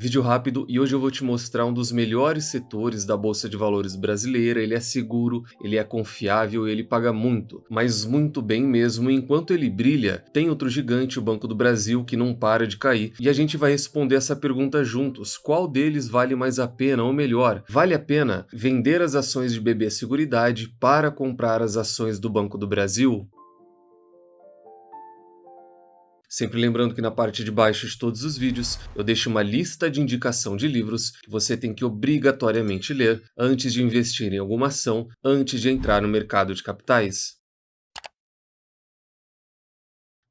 Vídeo rápido e hoje eu vou te mostrar um dos melhores setores da Bolsa de Valores brasileira. Ele é seguro, ele é confiável e ele paga muito, mas muito bem mesmo. E enquanto ele brilha, tem outro gigante, o Banco do Brasil, que não para de cair. E a gente vai responder essa pergunta juntos. Qual deles vale mais a pena? Ou melhor, vale a pena vender as ações de BB Seguridade para comprar as ações do Banco do Brasil? Sempre lembrando que na parte de baixo de todos os vídeos eu deixo uma lista de indicação de livros que você tem que obrigatoriamente ler antes de investir em alguma ação, antes de entrar no mercado de capitais.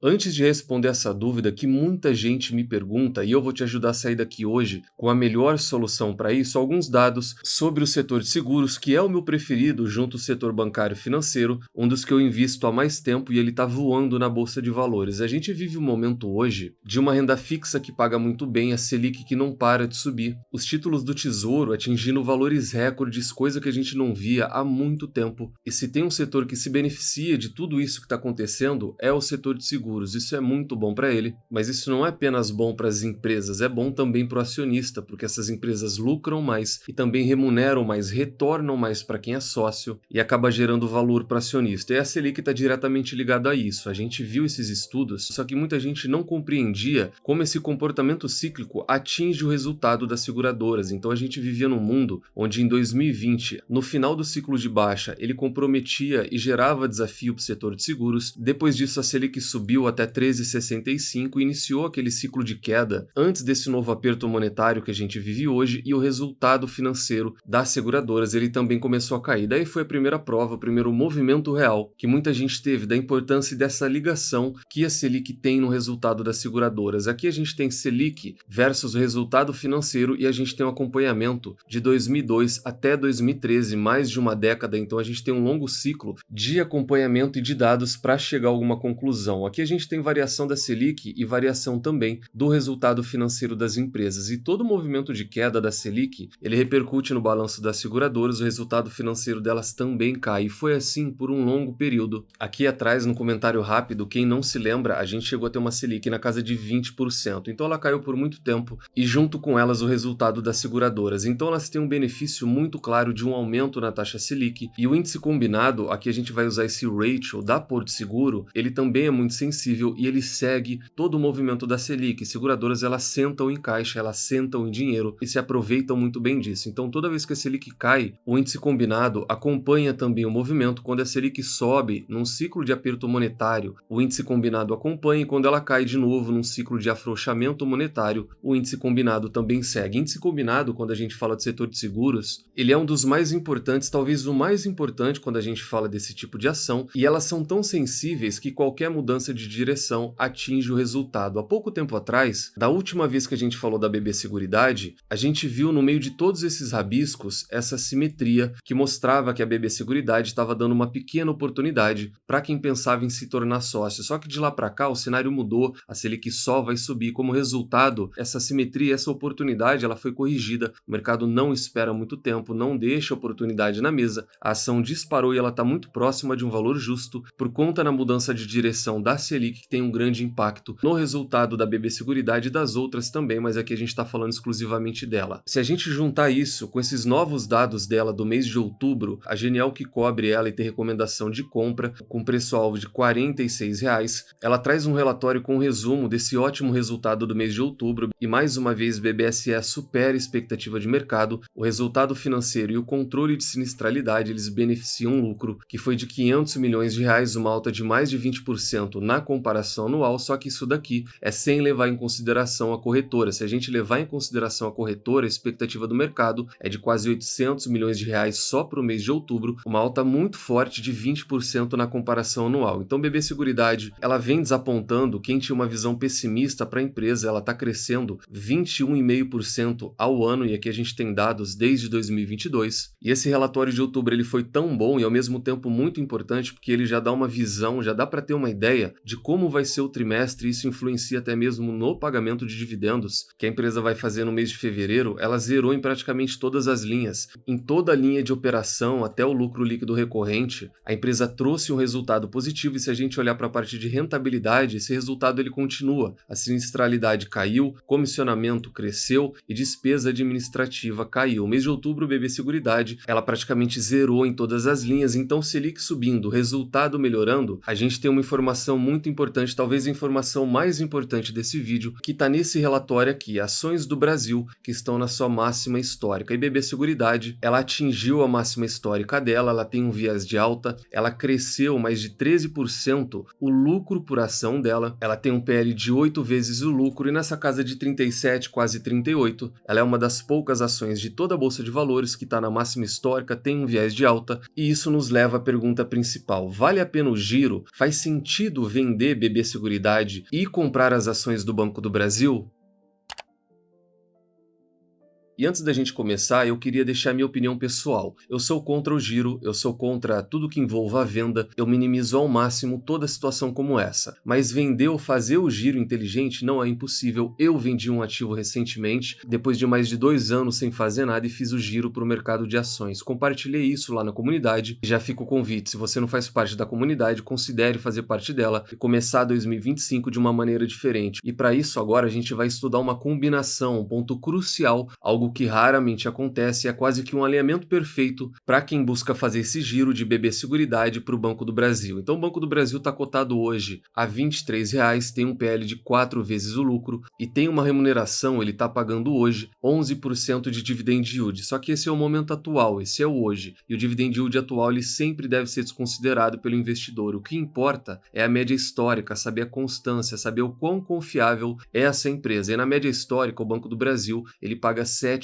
Antes de responder essa dúvida que muita gente me pergunta, e eu vou te ajudar a sair daqui hoje com a melhor solução para isso, alguns dados sobre o setor de seguros, que é o meu preferido junto ao setor bancário e financeiro, um dos que eu invisto há mais tempo e ele está voando na Bolsa de Valores. A gente vive um momento hoje de uma renda fixa que paga muito bem, a Selic que não para de subir, os títulos do Tesouro atingindo valores recordes, coisa que a gente não via há muito tempo. E se tem um setor que se beneficia de tudo isso que está acontecendo, é o setor de seguros. Isso é muito bom para ele, mas isso não é apenas bom para as empresas, é bom também para o acionista, porque essas empresas lucram mais e também remuneram mais, retornam mais para quem é sócio e acaba gerando valor para o acionista. E a Selic está diretamente ligada a isso. A gente viu esses estudos, só que muita gente não compreendia como esse comportamento cíclico atinge o resultado das seguradoras. Então a gente vivia num mundo onde em 2020, no final do ciclo de baixa, ele comprometia e gerava desafio para o setor de seguros. Depois disso a Selic subiu até 13,65 e iniciou aquele ciclo de queda antes desse novo aperto monetário que a gente vive hoje, e o resultado financeiro das seguradoras ele também começou a cair. Daí foi a primeira prova, o primeiro movimento real que muita gente teve da importância dessa ligação que a Selic tem no resultado das seguradoras. Aqui a gente tem Selic versus o resultado financeiro e a gente tem um acompanhamento de 2002 até 2013, mais de uma década. Então a gente tem um longo ciclo de acompanhamento e de dados para chegar a alguma conclusão. Aqui a gente tem variação da Selic e variação também do resultado financeiro das empresas. E todo movimento de queda da Selic, ele repercute no balanço das seguradoras, o resultado financeiro delas também cai. E foi assim por um longo período. Aqui atrás, no comentário rápido, quem não se lembra, a gente chegou a ter uma Selic na casa de 20%. Então ela caiu por muito tempo e junto com elas o resultado das seguradoras. Então elas têm um benefício muito claro de um aumento na taxa Selic, e o índice combinado, aqui a gente vai usar esse ratio da Porto Seguro, ele também é muito sensível e ele segue todo o movimento da Selic. Seguradoras elas sentam em caixa, elas sentam em dinheiro e se aproveitam muito bem disso. Então toda vez que a Selic cai, o índice combinado acompanha também o movimento. Quando a Selic sobe num ciclo de aperto monetário, o índice combinado acompanha, e quando ela cai de novo num ciclo de afrouxamento monetário, o índice combinado também segue. Índice combinado, quando a gente fala de setor de seguros, ele é um dos mais importantes, talvez o mais importante quando a gente fala desse tipo de ação, e elas são tão sensíveis que qualquer mudança de direção atinge o resultado. Há pouco tempo atrás, da última vez que a gente falou da BB Seguridade, a gente viu no meio de todos esses rabiscos essa simetria que mostrava que a BB Seguridade estava dando uma pequena oportunidade para quem pensava em se tornar sócio. Só que de lá para cá o cenário mudou, a Selic só vai subir. Como resultado, essa simetria, essa oportunidade, ela foi corrigida. O mercado não espera muito tempo, não deixa a oportunidade na mesa. A ação disparou e ela está muito próxima de um valor justo por conta da mudança de direção da Selic, que tem um grande impacto no resultado da BB Seguridade e das outras também, mas aqui a gente está falando exclusivamente dela. Se a gente juntar isso com esses novos dados dela do mês de outubro, a Genial, que cobre ela e tem recomendação de compra com preço-alvo de R$ 46, ela traz um relatório com um resumo desse ótimo resultado do mês de outubro, e mais uma vez BBSE supera a expectativa de mercado. O resultado financeiro e o controle de sinistralidade eles beneficiam um lucro que foi de R$ 500 milhões, uma alta de mais de 20% na comparação anual, só que isso daqui é sem levar em consideração a corretora. Se a gente levar em consideração a corretora, a expectativa do mercado é de quase R$ 800 milhões só para o mês de outubro, uma alta muito forte de 20% na comparação anual. Então BB Seguridade, ela vem desapontando quem tinha uma visão pessimista para a empresa. Ela está crescendo 21,5% ao ano, e aqui a gente tem dados desde 2022. E esse relatório de outubro ele foi tão bom e ao mesmo tempo muito importante porque ele já dá uma visão, já dá para ter uma ideia de como vai ser o trimestre, isso influencia até mesmo no pagamento de dividendos que a empresa vai fazer no mês de fevereiro. Ela zerou em praticamente todas as linhas. Em toda a linha de operação, até o lucro líquido recorrente, a empresa trouxe um resultado positivo, e se a gente olhar para a parte de rentabilidade, esse resultado ele continua. A sinistralidade caiu, comissionamento cresceu e despesa administrativa caiu. O mês de outubro, o BB Seguridade, ela praticamente zerou em todas as linhas. Então, Selic subindo, resultado melhorando, a gente tem uma informação muito importante, talvez a informação mais importante desse vídeo, que está nesse relatório aqui: ações do Brasil que estão na sua máxima histórica. E BB Seguridade, ela atingiu a máxima histórica dela, ela tem um viés de alta, ela cresceu mais de 13% o lucro por ação dela, ela tem um PL de 8 vezes o lucro, e nessa casa de 37, quase 38, ela é uma das poucas ações de toda a Bolsa de Valores que está na máxima histórica, tem um viés de alta, e isso nos leva à pergunta principal: vale a pena o giro? Faz sentido vender BB Seguridade e comprar as ações do Banco do Brasil? E antes da gente começar, eu queria deixar minha opinião pessoal. Eu sou contra o giro, eu sou contra tudo que envolva a venda, eu minimizo ao máximo toda situação como essa. Mas vender ou fazer o giro inteligente não é impossível. Eu vendi um ativo recentemente, depois de mais de 2 anos sem fazer nada, e fiz o giro para o mercado de ações. Compartilhei isso lá na comunidade, já fica o convite: se você não faz parte da comunidade, considere fazer parte dela e começar 2025 de uma maneira diferente. E para isso agora a gente vai estudar uma combinação, um ponto crucial, algo que raramente acontece, é quase que um alinhamento perfeito para quem busca fazer esse giro de BB Seguridade para o Banco do Brasil. Então o Banco do Brasil está cotado hoje a R$ 23, tem um PL de 4 vezes o lucro e tem uma remuneração, ele está pagando hoje 11% de dividend yield. Só que esse é o momento atual, esse é o hoje, e o dividend yield atual ele sempre deve ser desconsiderado pelo investidor. O que importa é a média histórica, saber a constância, saber o quão confiável é essa empresa. E na média histórica, o Banco do Brasil ele paga 7%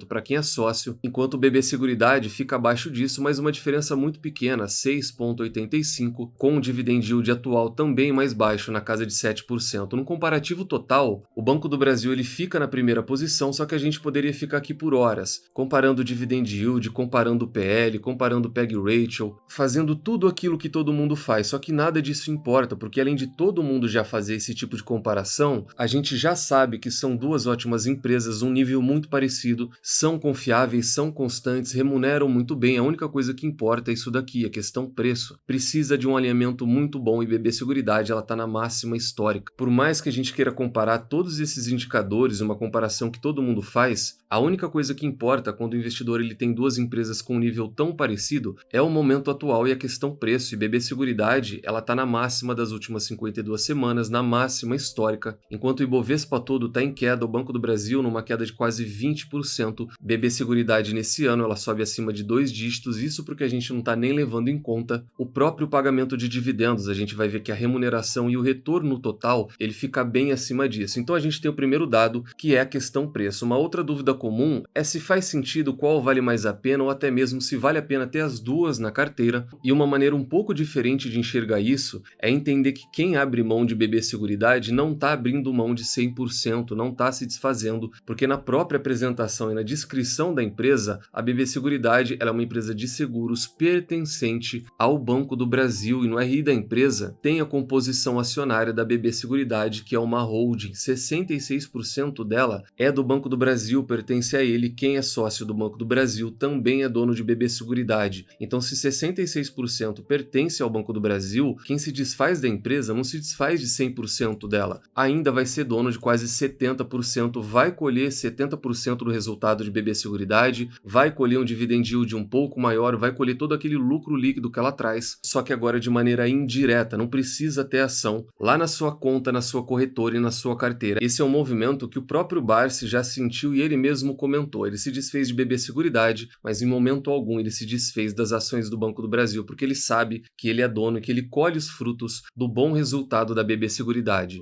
para quem é sócio, enquanto o BB Seguridade fica abaixo disso, mas uma diferença muito pequena, 6,85%, com o dividend yield atual também mais baixo, na casa de 7%. No comparativo total, o Banco do Brasil ele fica na primeira posição, só que a gente poderia ficar aqui por horas, comparando o dividend yield, comparando o PL, comparando o PEG Ratio, fazendo tudo aquilo que todo mundo faz, só que nada disso importa, porque além de todo mundo já fazer esse tipo de comparação, a gente já sabe que são duas ótimas empresas, um nível muito parecido, são confiáveis, são constantes, remuneram muito bem. A única coisa que importa é isso daqui, a questão preço. Precisa de um alinhamento muito bom, e BB Seguridade ela está na máxima histórica. Por mais que a gente queira comparar todos esses indicadores, uma comparação que todo mundo faz, a única coisa que importa quando o investidor ele tem duas empresas com um nível tão parecido é o momento atual e a questão preço. E BB Seguridade ela está na máxima das últimas 52 semanas, na máxima histórica, enquanto o Ibovespa todo está em queda, o Banco do Brasil numa queda de quase 20%. BB Seguridade nesse ano ela sobe acima de 2 dígitos, isso porque a gente não está nem levando em conta o próprio pagamento de dividendos. A gente vai ver que a remuneração e o retorno total ele fica bem acima disso. Então a gente tem o primeiro dado, que é a questão preço. Uma outra dúvida comum é se faz sentido, qual vale mais a pena, ou até mesmo se vale a pena ter as duas na carteira. E uma maneira um pouco diferente de enxergar isso é entender que quem abre mão de BB Seguridade não está abrindo mão de 100%, não está se desfazendo, porque na própria apresentação e na descrição da empresa, a BB Seguridade ela é uma empresa de seguros pertencente ao Banco do Brasil, e no RI da empresa tem a composição acionária da BB Seguridade, que é uma holding. 66% dela é do Banco do Brasil, pertence a ele. Quem é sócio do Banco do Brasil também é dono de BB Seguridade. Então, se 66% pertence ao Banco do Brasil, quem se desfaz da empresa não se desfaz de 100% dela. Ainda vai ser dono de quase 70%, vai colher 70% do resultado de BB Seguridade, vai colher um dividend yield um pouco maior, vai colher todo aquele lucro líquido que ela traz, só que agora de maneira indireta, não precisa ter ação lá na sua conta, na sua corretora e na sua carteira. Esse é um movimento que o próprio Barsi já sentiu e ele mesmo comentou. Ele se desfez de BB Seguridade, mas em momento algum ele se desfez das ações do Banco do Brasil, porque ele sabe que ele é dono e que ele colhe os frutos do bom resultado da BB Seguridade.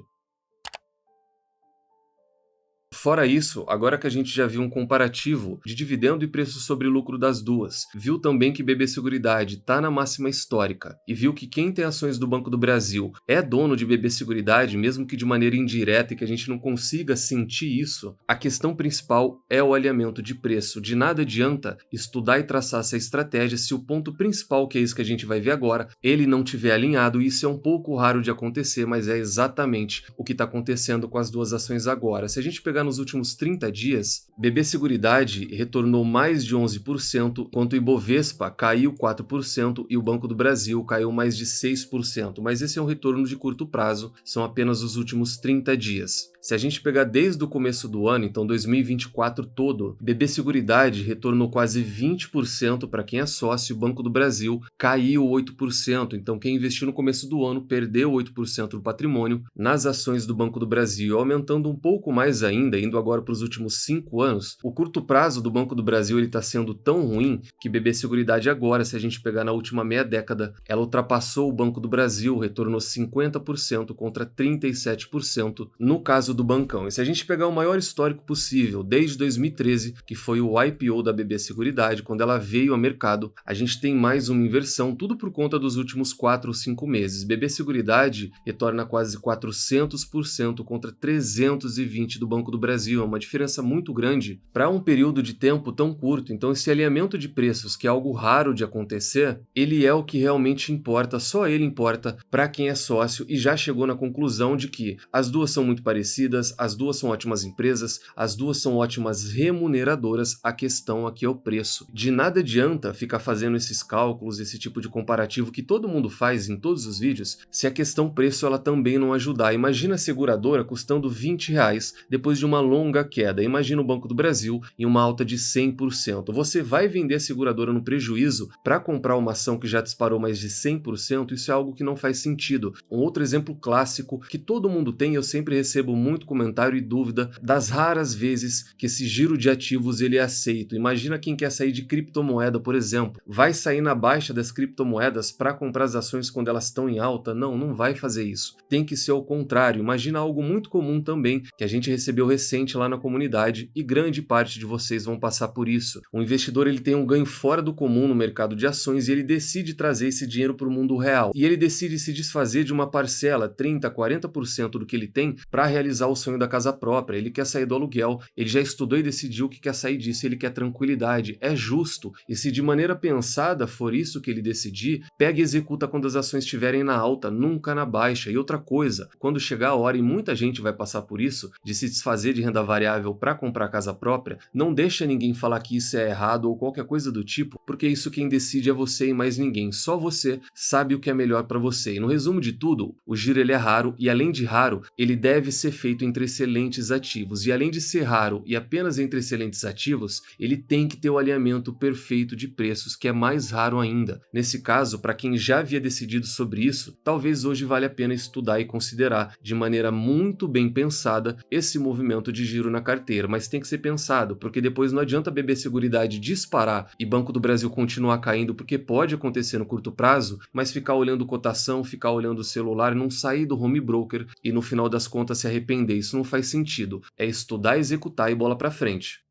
Fora isso, agora que a gente já viu um comparativo de dividendo e preço sobre lucro das duas, viu também que BB Seguridade está na máxima histórica e viu que quem tem ações do Banco do Brasil é dono de BB Seguridade, mesmo que de maneira indireta e que a gente não consiga sentir isso, a questão principal é o alinhamento de preço. De nada adianta estudar e traçar essa estratégia se o ponto principal, que é isso que a gente vai ver agora, ele não tiver alinhado. Isso é um pouco raro de acontecer, mas é exatamente o que está acontecendo com as duas ações agora. Se a gente pegar nos últimos 30 dias, BB Seguridade retornou mais de 11%, enquanto o Ibovespa caiu 4% e o Banco do Brasil caiu mais de 6%. Mas esse é um retorno de curto prazo, são apenas os últimos 30 dias. Se a gente pegar desde o começo do ano, então 2024 todo, BB Seguridade retornou quase 20% para quem é sócio, o Banco do Brasil caiu 8%. Então quem investiu no começo do ano perdeu 8% do patrimônio nas ações do Banco do Brasil, aumentando um pouco mais ainda, indo agora para os últimos 5 anos. O curto prazo do Banco do Brasil está sendo tão ruim que BB Seguridade agora, se a gente pegar na última meia década, ela ultrapassou o Banco do Brasil, retornou 50% contra 37% no caso do Bancão. E se a gente pegar o maior histórico possível, desde 2013, que foi o IPO da BB Seguridade, quando ela veio ao mercado, a gente tem mais uma inversão, tudo por conta dos últimos 4 ou 5 meses. BB Seguridade retorna quase 400% contra 320% do Banco do Brasil. É uma diferença muito grande para um período de tempo tão curto. Então esse alinhamento de preços, que é algo raro de acontecer, ele é o que realmente importa, só ele importa para quem é sócio e já chegou na conclusão de que as duas são muito parecidas, as duas são ótimas empresas, as duas são ótimas remuneradoras, a questão aqui é o preço. De nada adianta ficar fazendo esses cálculos, esse tipo de comparativo que todo mundo faz em todos os vídeos, se a questão preço ela também não ajudar. Imagina a seguradora custando R$20 depois de uma longa queda, imagina o Banco do Brasil em uma alta de 100%. Você vai vender a seguradora no prejuízo para comprar uma ação que já disparou mais de 100%? Isso é algo que não faz sentido. Um outro exemplo clássico que todo mundo tem, eu sempre recebo muito comentário e dúvida das raras vezes que esse giro de ativos ele é aceito. Imagina quem quer sair de criptomoeda, por exemplo. Vai sair na baixa das criptomoedas para comprar as ações quando elas estão em alta? Não, não vai fazer isso. Tem que ser o contrário. Imagina algo muito comum também, que a gente recebeu recente lá na comunidade e grande parte de vocês vão passar por isso. O investidor ele tem um ganho fora do comum no mercado de ações e ele decide trazer esse dinheiro para o mundo real. E ele decide se desfazer de uma parcela, 30%, 40% do que ele tem, para realizar o sonho da casa própria. Ele quer sair do aluguel, ele já estudou e decidiu que quer sair disso, ele quer tranquilidade. É justo. E se de maneira pensada for isso que ele decidir, pega e executa quando as ações estiverem na alta, nunca na baixa. E outra coisa, quando chegar a hora, e muita gente vai passar por isso, de se desfazer de renda variável para comprar casa própria, não deixa ninguém falar que isso é errado ou qualquer coisa do tipo, porque isso quem decide é você e mais ninguém. Só você sabe o que é melhor para você. E no resumo de tudo, o giro ele é raro e além de raro, ele deve ser feito entre excelentes ativos. E além de ser raro e apenas entre excelentes ativos, ele tem que ter o alinhamento perfeito de preços, que é mais raro ainda. Nesse caso, para quem já havia decidido sobre isso, talvez hoje vale a pena estudar e considerar de maneira muito bem pensada esse movimento de giro na carteira, mas tem que ser pensado, porque depois não adianta BB Seguridade disparar e Banco do Brasil continuar caindo, porque pode acontecer no curto prazo, mas ficar olhando cotação, ficar olhando o celular, não sair do home broker e no final das contas se arrepender. Isso não faz sentido. É estudar, executar e bola para frente.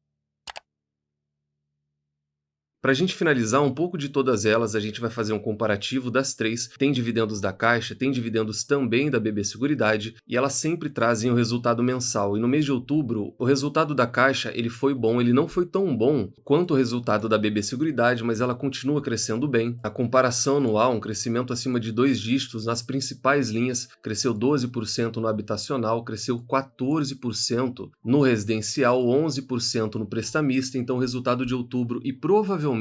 Para a gente finalizar um pouco de todas elas, a gente vai fazer um comparativo das três. Tem dividendos da Caixa, tem dividendos também da BB Seguridade e elas sempre trazem o resultado mensal. E no mês de outubro, o resultado da Caixa ele foi bom, ele não foi tão bom quanto o resultado da BB Seguridade, mas ela continua crescendo bem. A comparação anual, um crescimento acima de 2 dígitos nas principais linhas, cresceu 12% no habitacional, cresceu 14% no residencial, 11% no prestamista. Então o resultado de outubro e provavelmente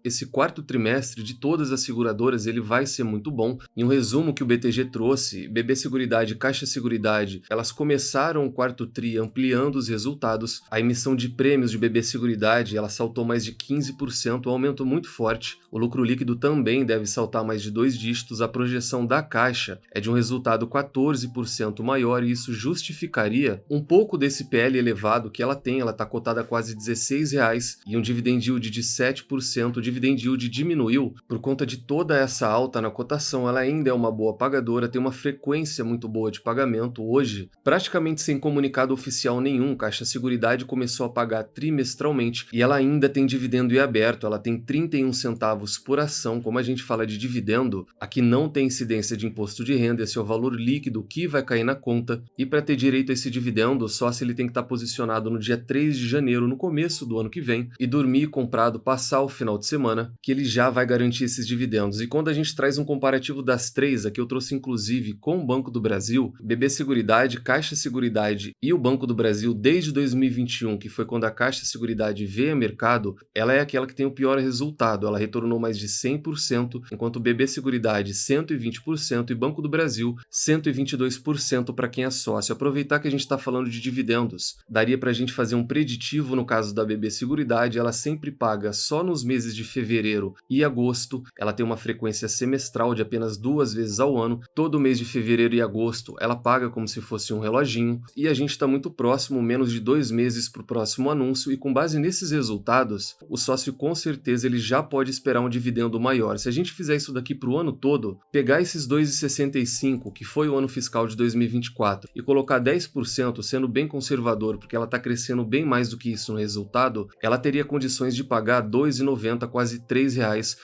esse quarto trimestre de todas as seguradoras ele vai ser muito bom. Em um resumo que o BTG trouxe, BB Seguridade e Caixa Seguridade, elas começaram o quarto tri ampliando os resultados. A emissão de prêmios de BB Seguridade, ela saltou mais de 15%, um aumento muito forte. O lucro líquido também deve saltar mais de 2 dígitos. A projeção da Caixa é de um resultado 14% maior e isso justificaria um pouco desse PL elevado que ela tem. Ela está cotada a quase R$16 e um dividend yield de 7%. 7%, o dividend yield diminuiu por conta de toda essa alta na cotação. Ela ainda é uma boa pagadora, tem uma frequência muito boa de pagamento. Hoje, praticamente sem comunicado oficial nenhum, Caixa Seguridade começou a pagar trimestralmente e ela ainda tem dividendo em aberto, ela tem 31 centavos por ação. Como a gente fala de dividendo, aqui não tem incidência de imposto de renda, esse é o valor líquido que vai cair na conta, e para ter direito a esse dividendo, o sócio ele tem que estar posicionado no dia 3 de janeiro, no começo do ano que vem, e dormir comprado, passar o final de semana, que ele já vai garantir esses dividendos. E quando a gente traz um comparativo das três, aqui eu trouxe inclusive com o Banco do Brasil, BB Seguridade, Caixa Seguridade e o Banco do Brasil desde 2021, que foi quando a Caixa Seguridade veio a mercado, ela é aquela que tem o pior resultado, ela retornou mais de 100%, enquanto o BB Seguridade 120% e Banco do Brasil 122% para quem é sócio. Aproveitar que a gente está falando de dividendos, daria para a gente fazer um preditivo no caso da BB Seguridade, ela sempre paga só nos meses de fevereiro e agosto, ela tem uma frequência semestral de apenas 2 vezes ao ano, todo mês de fevereiro e agosto ela paga como se fosse um reloginho, e a gente está muito próximo, menos de 2 meses para o próximo anúncio, e com base nesses resultados, o sócio com certeza ele já pode esperar um dividendo maior. Se a gente fizer isso daqui para o ano todo, pegar esses 2,65, que foi o ano fiscal de 2024, e colocar 10%, sendo bem conservador, porque ela está crescendo bem mais do que isso no resultado, ela teria condições de pagar R$ 2,90, quase R$ 3,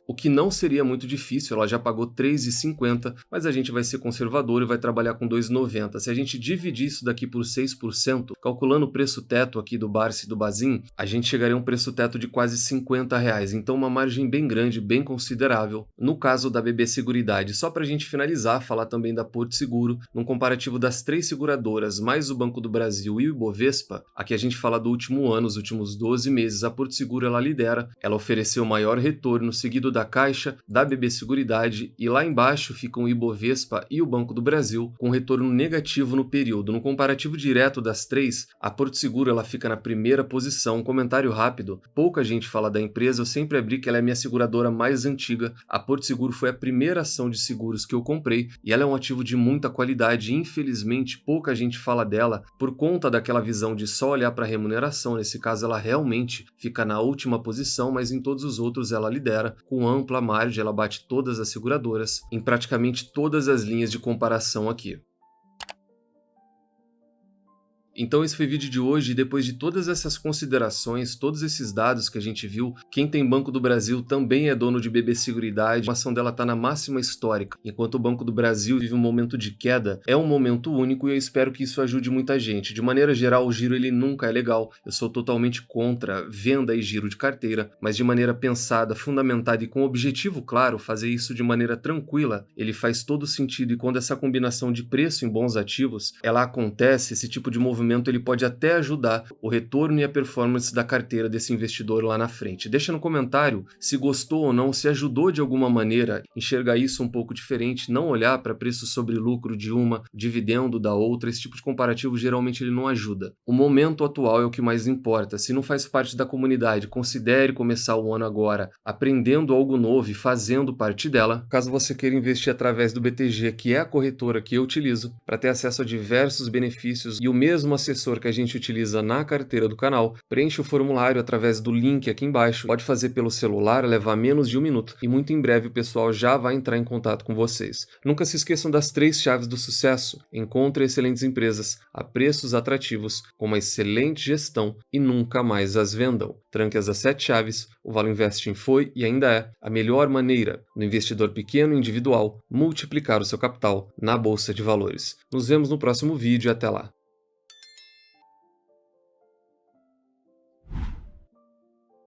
o que não seria muito difícil, ela já pagou R$ 3,50, mas a gente vai ser conservador e vai trabalhar com R$ 2,90. Se a gente dividir isso daqui por 6%, calculando o preço teto aqui do Barsi e do Bazin, a gente chegaria a um preço teto de quase R$ 50, então uma margem bem grande, bem considerável. No caso da BB Seguridade, só para a gente finalizar, falar também da Porto Seguro, num comparativo das 3 seguradoras, mais o Banco do Brasil e o Ibovespa, aqui a gente fala do último ano, os últimos 12 meses, a Porto Seguro ela lidera, ela ofereceu maior retorno, seguido da Caixa, da BB Seguridade, e lá embaixo ficam o Ibovespa e o Banco do Brasil, com retorno negativo no período. No comparativo direto das três, a Porto Seguro ela fica na primeira posição. Um comentário rápido, pouca gente fala da empresa, eu sempre abri que ela é a minha seguradora mais antiga. A Porto Seguro foi a primeira ação de seguros que eu comprei e ela é um ativo de muita qualidade. Infelizmente, pouca gente fala dela por conta daquela visão de só olhar para a remuneração. Nesse caso, ela realmente fica na última posição, mas em todos os outros ela lidera, com ampla margem, ela bate todas as seguradoras em praticamente todas as linhas de comparação aqui. Então esse foi o vídeo de hoje, e depois de todas essas considerações, todos esses dados que a gente viu, quem tem Banco do Brasil também é dono de BB Seguridade, a ação dela está na máxima histórica, enquanto o Banco do Brasil vive um momento de queda, é um momento único e eu espero que isso ajude muita gente. De maneira geral, o giro ele nunca é legal, eu sou totalmente contra venda e giro de carteira, mas de maneira pensada, fundamentada e com objetivo claro, fazer isso de maneira tranquila, ele faz todo sentido, e quando essa combinação de preço em bons ativos, ela acontece, esse tipo de movimento ele pode até ajudar o retorno e a performance da carteira desse investidor lá na frente. Deixa no comentário se gostou ou não, se ajudou de alguma maneira enxergar isso um pouco diferente, não olhar para preço sobre lucro de uma, dividendo da outra. Esse tipo de comparativo geralmente ele não ajuda. O momento atual é o que mais importa. Se não faz parte da comunidade, considere começar o ano agora aprendendo algo novo e fazendo parte dela. Caso você queira investir através do BTG, que é a corretora que eu utilizo, para ter acesso a diversos benefícios e o mesmo assessor que a gente utiliza na carteira do canal, preenche o formulário através do link aqui embaixo, pode fazer pelo celular, levar menos de 1 minuto e muito em breve o pessoal já vai entrar em contato com vocês. Nunca se esqueçam das 3 chaves do sucesso: encontre excelentes empresas a preços atrativos, com uma excelente gestão e nunca mais as vendam. Tranque as 7 chaves, o Valo Investing foi e ainda é a melhor maneira do investidor pequeno e individual multiplicar o seu capital na Bolsa de Valores. Nos vemos no próximo vídeo e até lá.